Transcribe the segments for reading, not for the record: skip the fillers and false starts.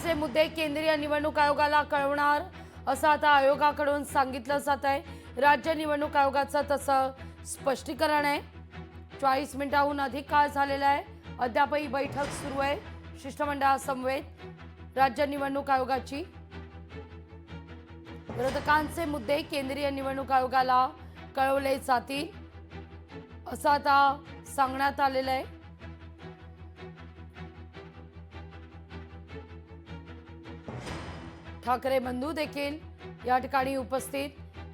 महत्त्वाचे मुद्दे केंद्रीय निवडणूक आयोगाला कळवणार असं आता आयोगाकडून सांगितलं जात आहे। राज्य निवडणूक आयोगाचं तसं स्पष्टीकरण आहे। 40 मिनिटांहून अधिक काळ झालेला आहे, अद्यापही बैठक सुरू आहे शिष्टमंडळासमवेत राज्य निवडणूक आयोगाची। विरोधकांचे मुद्दे केंद्रीय निवडणूक आयोगाला कळवले जातील असं आता सांगण्यात आलेलं आहे। ठाकरे बंधू देखील या ठिकाणी उपस्थित,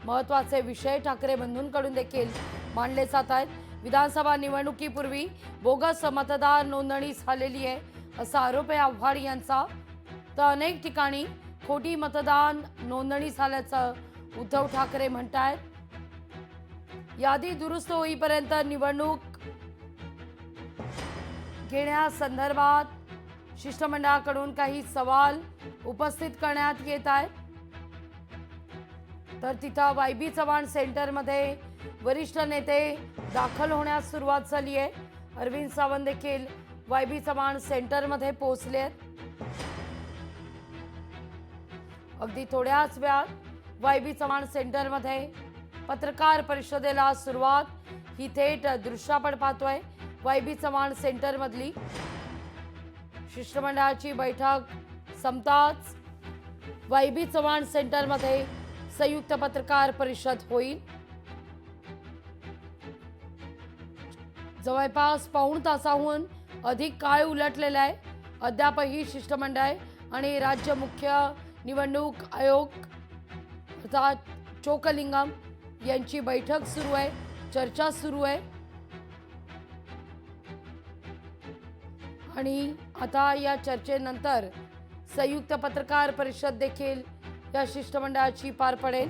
महत्त्वाचे विषय ठाकरे बंधूंकडून देखील मांडले जात आहेत। विधानसभा निवडणुकीपूर्वी बोगस मतदार नोंदणी झालेली आहे असा आरोप आहे आव्हाड यांचा। तर अनेक ठिकाणी खोटी मतदान नोंदणी झाल्याचं उद्धव ठाकरे म्हणतायत। यादी दुरुस्त होईपर्यंत निवडणूक घेण्यासंदर्भात शिष्टमंडळाकडून काही सवाल उपस्थित करण्यात येत आहेत। तर तिथं वायबी चव्हाण सेंटरमध्ये वरिष्ठ नेते दाखल होण्यास सुरुवात झाली आहे। अरविंद सावंत देखील वायबी चव्हाण सेंटरमध्ये पोहोचले आहेत। अगदी थोड्याच वेळात वायबी चव्हाण सेंटरमध्ये पत्रकार परिषदेला सुरुवात। ही थेट दृश्य आपण पाहतोय वायबी चव्हाण सेंटरमधली। शिष्टमंडळाची बैठक संपताच वायबी चव्हाण सेंटरमध्ये संयुक्त पत्रकार परिषद होईल। जवळपास पाऊण तासाहून अधिक काळ उलटलेला आहे। अद्यापही शिष्टमंडळ आणि राज्य मुख्य निवडणूक आयोग अर्थात चोकलिंगम यांची बैठक सुरू आहे, चर्चा सुरू आहे। आणि आता या चर्चेनंतर संयुक्त पत्रकार परिषद देखील या शिष्टमंडळाची पार पडेल।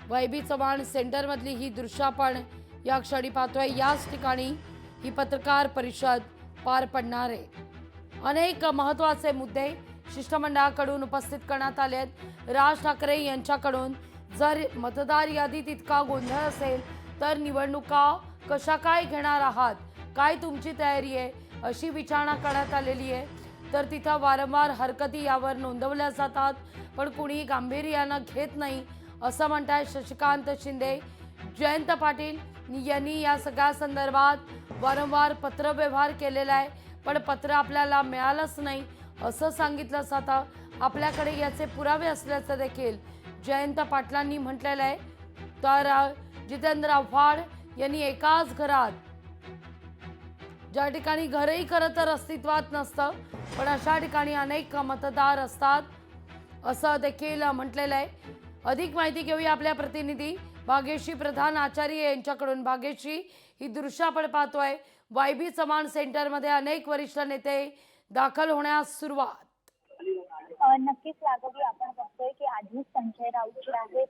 वायबी चव्हाण सेंटरमधली ही दृश्य आपण या क्षणी पाहतोय। याच ठिकाणी ही पत्रकार परिषद पार पडणार आहे। अनेक महत्त्वाचे मुद्दे शिष्टमंडळाकडून उपस्थित करण्यात आले आहेत। राज ठाकरे यांच्याकडून जर मतदार यादीत इतका गोंधळ असेल तर निवडणुका कशा काय घेणार आहात, काय तुमची तयारी आहे, अशी विचारणा करण्यात आलेली आहे। तर तिथं वारंवार हरकती यावर नोंदवल्या जातात पण कुणी गांभीर्यानं घेत नाही असं म्हणतायत शशिकांत शिंदे। जयंत पाटील यांनी या सगळ्या संदर्भात वारंवार पत्रव्यवहार केलेला आहे पण पत्र आपल्याला मिळालंच नाही असं सांगितलं जातं। आपल्याकडे याचे पुरावे असल्याचं देखील जयंत पाटलांनी म्हटलेलं आहे। तर जितेंद्र आव्हाड यांनी एकाच घरात, ज्या ठिकाणी घरही खरं तर अस्तित्वात नसतं पण अशा ठिकाणी अनेक मतदार असतात असं देखील म्हटलेलं आहे। अधिक माहिती घेऊया आपल्या प्रतिनिधी भाग्यश्री प्रधान आचार्य यांच्याकडून। भाग्यश्री, ही दृश्य आपण पाहतोय वायबी चव्हाण सेंटरमध्ये अनेक वरिष्ठ नेते दाखल होण्यास सुरुवात। नक्कीच लागवी आपण बघतोय की आधीच संजय राऊत जे आहेत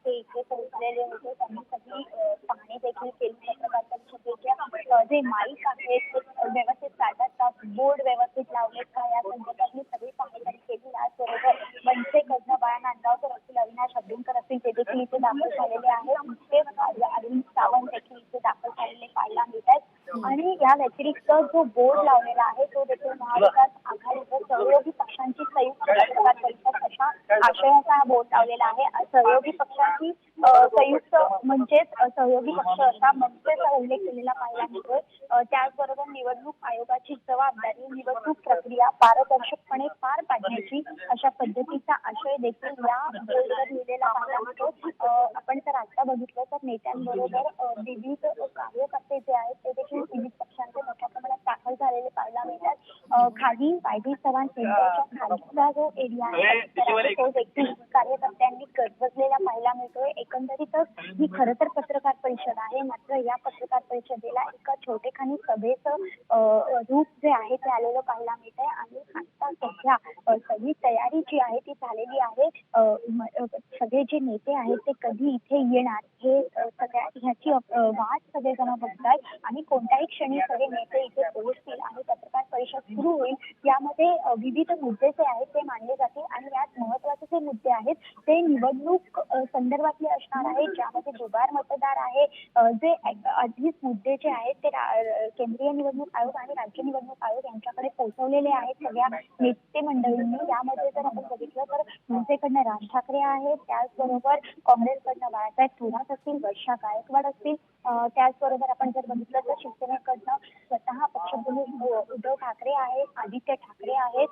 ते इथे पोहोचलेले होते। त्यांनी सगळी पाहणी देखील केली। पत्रकार परिषदेच्या जे माईक आहेत व्यवस्थित काढतात, बोर्ड व्यवस्थित लावलेत का या संदर्भातली सगळी पाहणी त्यांनी केली। याचबरोबर मनसे कडनं बाळा नांदगावकर असतील, अविनाश अभ्यंकर असतील, ते देखील इथे दाखल झालेले आहेत। ते अरविंद सावंत देखील इथे दाखल झालेले पाहायला मिळत आहेत। आणि या व्यतिरिक्त जो बोर्ड लावलेला आहे तो देखील महाविकास आघाडीच्या सहयोगी पक्षांची संयुक्त पत्रकार परिषद अशा आशयाचा हा बोर्ड लावलेला आहे। सहयोगी पक्षांची संयुक्त म्हणजेच सहयोगी पक्ष असा मनसेचा उल्लेख केलेला पाहायला मिळतोय। त्याचबरोबर निवडणूक आयोगाची जबाबदारी निवडणूक प्रक्रिया पारदर्शकपणे पार पाडण्याची अशा पद्धतीचा आशय देखील या बोर्डवर लिहिलेला पाहायला मिळतो। आपण जर आता बघितलं तर नेत्यांबरोबर विविध कार्यकर्ते जे आहेत ते देखील विविध पक्षांचे मोठ्या प्रमाणात दाखल झालेले पाहायला मिळतात। खाली वायबी चव्हाण सेंटरच्या खालीचा जो एरिया आहे तो देखील कार्यकर्त्यांनी गजबजलेला पाहायला मिळतोय। एकंदरीतच ही खरं तर पत्रकार परिषद आहे, मात्र या पत्रकार परिषदेला एका छोटेखानी सभेचं रूप जे आहे ते आलेलं पाहायला मिळत आहे। आणि आता सध्या सगळी तयारी जी आहे ती झालेली आहे। सगळे जे नेते आहेत ते कधी इथे येणार हे सगळ्या ह्याची वाट सगळेजण बघतायत आणि कोणत्याही क्षणी सगळे नेते इथे पोहोचतील आणि पत्रकार परिषद सुरू होईल. यामध्ये विविध मुद्दे जे आहेत ते मांडले जातील आणि यात महत्त्वाचे जे मुद्दे आहेत ते निवडणूक संदर्भातले असणार आहेत, ज्यामध्ये जुगार मतदार आहे, जे आधीच मुद्दे जे आहेत ते केंद्रीय निवडणूक आयोग आणि राज्य निवडणूक आयोग यांच्याकडे पोहोचवलेले आहेत सगळ्या नेते मंडळींनी. यामध्ये जर आपण बघितलं तर मनसेकडनं राज ठाकरे आहेत, त्याचबरोबर काँग्रेसकडनं बाळासाहेब थोरात असतील, वर्षा गायकवाड असतील, त्याचबरोबर आपण जर बघितलं तर शिवसेनेकडनं स्वतः पक्षप्रमुख उद्धव ठाकरे आहेत, आदित्य ठाकरे आहेत,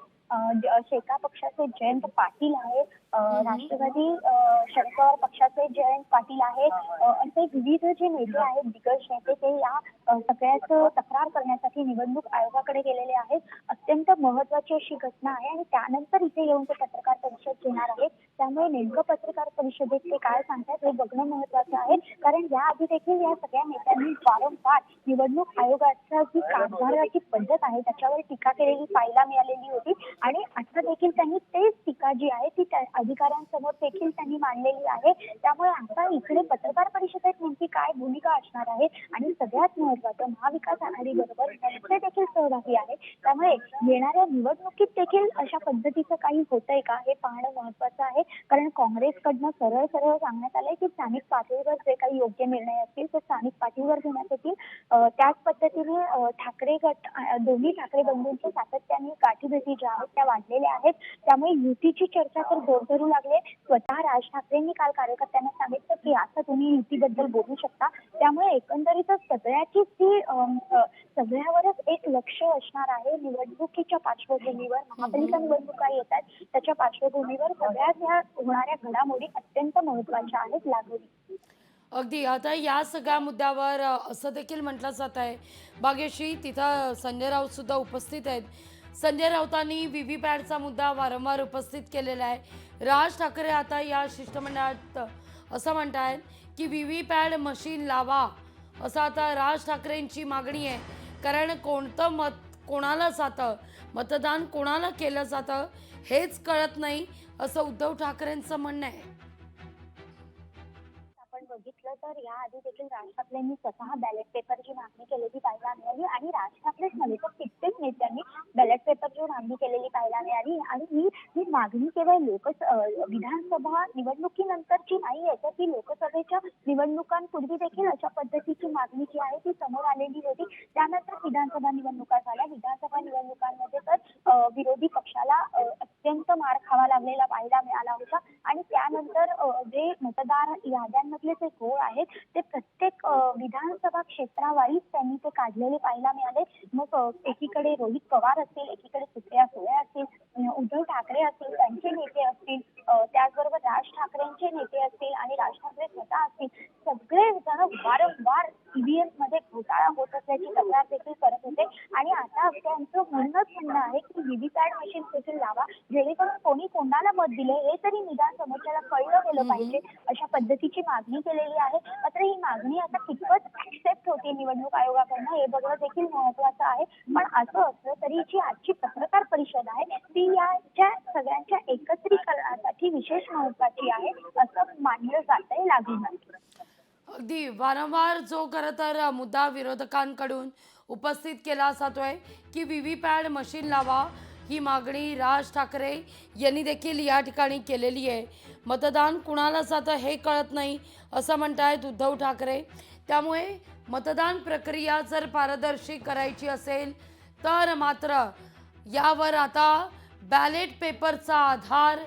शेका पक्षाचे जयंत पाटील आहेत, राष्ट्रवादी शरद पवार पक्षाचे जयंत पाटील आहेत, असे विविध जे नेते आहेत, दिग्गज नेते ते या सगळ्याच तक्रार करण्यासाठी निवडणूक आयोगाकडे गेलेले आहेत. अत्यंत महत्वाची अशी घटना आहे आणि त्यानंतर इथे येऊन ते पत्रकार परिषद घेणार आहेत. त्यामुळे नेमकं पत्रकार परिषदेत ते काय सांगतात हे बघणं महत्वाचं आहे, कारण याआधी देखील या सगळ्या नेत्यांनी वारंवार निवडणूक आयोगाच्या जी कारभाराची पद्धत आहे त्याच्यावर टीका केलेली पाहायला मिळालेली होती आणि आता देखील त्यांनी तेच टीका जी आहे ती अधिकाऱ्यांसमोर देखील त्यांनी मांडलेली आहे. त्यामुळे आता इकडे पत्रकार परिषदेत नेमकी काय भूमिका असणार आहे आणि सगळ्यात महत्वाचं महाविकास आघाडी बरोबर मनसे देखील सहभागी आहे. त्यामुळे येणाऱ्या निवडणुकीत देखील अशा पद्धतीचं काही होतंय का हे पाहणं महत्वाचं आहे, कारण काँग्रेसकडनं सरळ सरळ सांगण्यात आलंय की स्थानिक पातळीवर जे काही योग्य निर्णय असतील ते स्थानिक पातळीवर घेण्यात येतील. त्याच पद्धतीने ठाकरे गट दोन्ही ठाकरे बंधूंच्या सातत्याने गाठीभेटी ज्या आहेत त्या वाढलेल्या आहेत. त्यामुळे युतीची चर्चा तर जोर धरू लागले. स्वतः राज ठाकरेंनी काल कार्यकर्त्यांना सांगितलं की आता तुम्ही युतीबद्दल बोलू शकता. त्यामुळे एकंदरीतच सगळ्याचीच ती सगळ्यावरच एक लक्ष असणार आहे. निवडणुकीच्या पार्श्वभूमीवर महापालिका निवडणुका येत आहेत त्याच्या पार्श्वभूमीवर सगळ्याच ह्या होणाऱ्या घडामोडी अत्यंत महत्वाच्या आहेत लागोरी. अगदी आता या सगळ्या मुद्द्यावर असं देखील म्हटलं जात आहे भाग्यश्री, तिथं संजय राऊत सुद्धा उपस्थित आहेत. संजय राऊतांनी व्हीव्हीपॅटचा मुद्दा वारंवार उपस्थित केलेला आहे. राज ठाकरे आता या शिष्टमंडळात असं म्हणतायत की व्हीव्हीपॅट मशीन लावा, असं आता राज ठाकरेंची मागणी आहे. कारण कोणतं मत कोणाला जातं, मतदान कोणाला केलं जातं हेच कळत नाही, असं उद्धव ठाकरेंचं म्हणणं आहे. आपण बघितलं तर याआधी देखील राज ठाकरेंनी स्वतः बॅलेट पेपरची मागणी केलेली पाहायला मिळाली आणि राज ठाकरेच नव्हे तर कित्येक नेत्यांनी बॅलेट पेपरची मागणी केलेली पाहायला मिळाली आणि ही मागणी केवळ विधानसभा निवडणुकीनंतरची नाही आहे, तर ती लोकसभेच्या निवडणुकांपूर्वी देखील अशा पद्धतीची मागणी जी आहे ती समोर आलेली होती. त्यानंतर विधानसभा निवडणुका झाल्या. विधानसभा निवडणुकांमध्ये तर विरोधी पक्षाला अत्यंत मार खावा लागलेला पाहायला मिळाला होता आणि त्यानंतर जे मतदार याद्यांमधले जे घोळ आहेत ते प्रत्येक विधानसभा क्षेत्रावाईज त्यांनी ते काढलेले पाहायला मिळाले. मग एकीकडे रोहित पवार असतील, एकीकडे सुप्रिया सुळे असतील, उद्धव ठाकरे असतील, त्यांचे नेते असतील, त्याचबरोबर राज ठाकरेंचे नेते असतील आणि राज ठाकरे स्वतः असतील, सगळे जण वारंवार ईव्हीएम मध्ये घोटाळा होत असल्याची तक्रार देखील करत होते आणि आता त्यांचं म्हणणं आहे की व्हीव्हीपॅट मशीन देखील लावा, जेणेकरून कोणी कोणाला मत दिले हे तरी निदान समोरच्याला कळलं गेलं पाहिजे, अशा पद्धतीची मागणी केलेली आहे. मात्र ही मागणी आता कितपत ऍक्सेप्ट होते निवडणूक आयोगाकडनं हे बघणं देखील महत्वाचं आहे. पण असं असलं तरी जी आजची पत्रकार परिषद आहे ती याच्या सगळ्यांच्या एकत्रीकरणासाठी विशेष महत्वाची आहे असं मानलं जातंय लागून. अगदी वारंवार जो खरं तर मुद्दा विरोधकांकडून उपस्थित केला जातोय की व्हीव्हीपॅट मशीन लावा, ही मागणी राज ठाकरे यांनी देखील या ठिकाणी केलेली आहे. मतदान कुणाला जातं हे कळत नाही असं म्हणतायत उद्धव ठाकरे. त्यामुळे मतदान प्रक्रिया जर पारदर्शी करायची असेल तर मात्र यावर आता बॅलेट पेपरचा आधार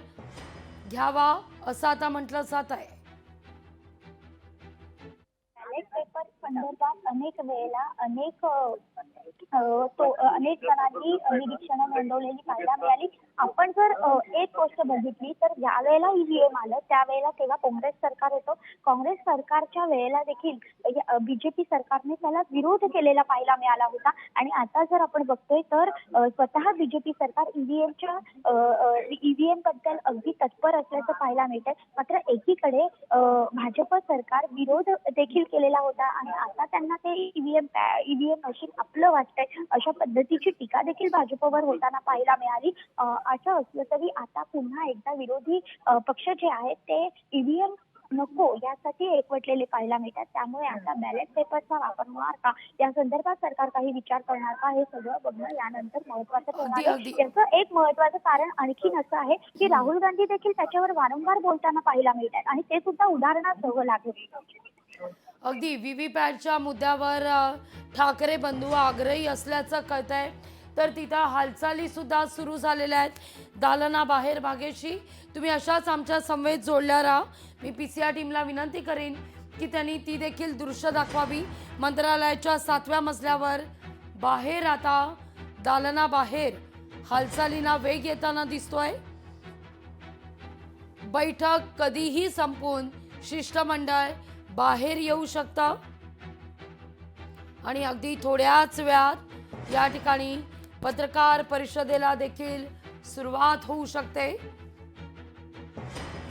घ्यावा असं आता म्हटलं जात आहे. बॅलेट पेपर संदर्भात अनेक वेळेला अनेक जणांनी निरीक्षणं नोंदवलेली पाहायला मिळाली. आपण जर एक गोष्ट बघितली तर ज्या वेळेला ईव्हीएम आलं त्यावेळेला तेव्हा काँग्रेस सरकार होतं. काँग्रेस सरकारच्या वेळेला देखील बीजेपी सरकारने त्याला विरोध केलेला पाहायला मिळाला होता आणि आता जर आपण बघतोय तर स्वतः बीजेपी सरकार ईव्हीएम बद्दल अगदी तत्पर असल्याचं पाहायला मिळतंय. मात्र एकीकडे भाजप सरकार विरोध देखील केलेला होता आणि आता त्यांना ते ईव्हीएम मशीन आपलं वाटतंय अशा पद्धतीची टीका देखील भाजपवर होताना पाहायला मिळाली. असं असलं तरी आता पुन्हा एकदा विरोधी पक्ष जे आहेत ते ईव्हीएम नको यासाठी एकवटलेले पाहायला मिळतात. त्यामुळे आता बॅलेट पेपरचा वापर होणार का, या संदर्भात सरकार काही विचार करणार का, हे सगळं बघणं यानंतर महत्त्वाचं ठरणार आहे. अगदी. याचं एक महत्त्वाचं कारण आणखीन असं आहे की राहुल गांधी देखील त्याच्यावर वारंवार बोलताना पाहायला मिळतात आणि ते सुद्धा उदाहरणासह लागू. अगदी व्हीव्हीपॅटच्या मुद्द्यावर ठाकरे बंधू आग्रही असल्याचं कळत आहे. तर तिथं हालचाली सुद्धा सुरू झालेल्या आहेत दालनाबाहेर. भाग्यश्री, तुम्ही अशाच आमच्या समवेत जोडल्या राहा. मी PCR टीमला विनंती करेन की त्यांनी ती देखील दृश्य दाखवावी. मंत्रालयाच्या 7व्या मजल्यावर बाहेर आता दालनाबाहेर हालचालींना वेग येताना दिसतोय. बैठक कधीही संपून शिष्टमंडळ बाहेर येऊ शकतं आणि अगदी थोड्याच वेळात या ठिकाणी पत्रकार परिषदेला देखील सुरुवात होऊ शकते.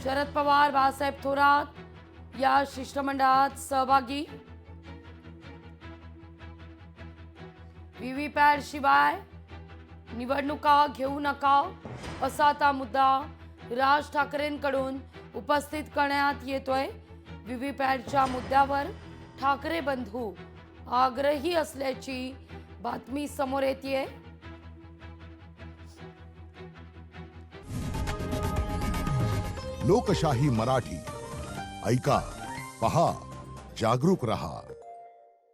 शरद पवार, बाळासाहेब थोरात या शिष्टमंडळात सहभागी. व्हीव्हीपॅट शिवाय निवडणुका घेऊ नका असा आता मुद्दा राज ठाकरेंकडून उपस्थित करण्यात येतोय. व्हीव्हीपॅटच्या मुद्द्यावर ठाकरे बंधू आग्रही असल्याची बातमी समोर येतेय. लोकशाही मराठी ऐका, पहा, जागरूक रहा.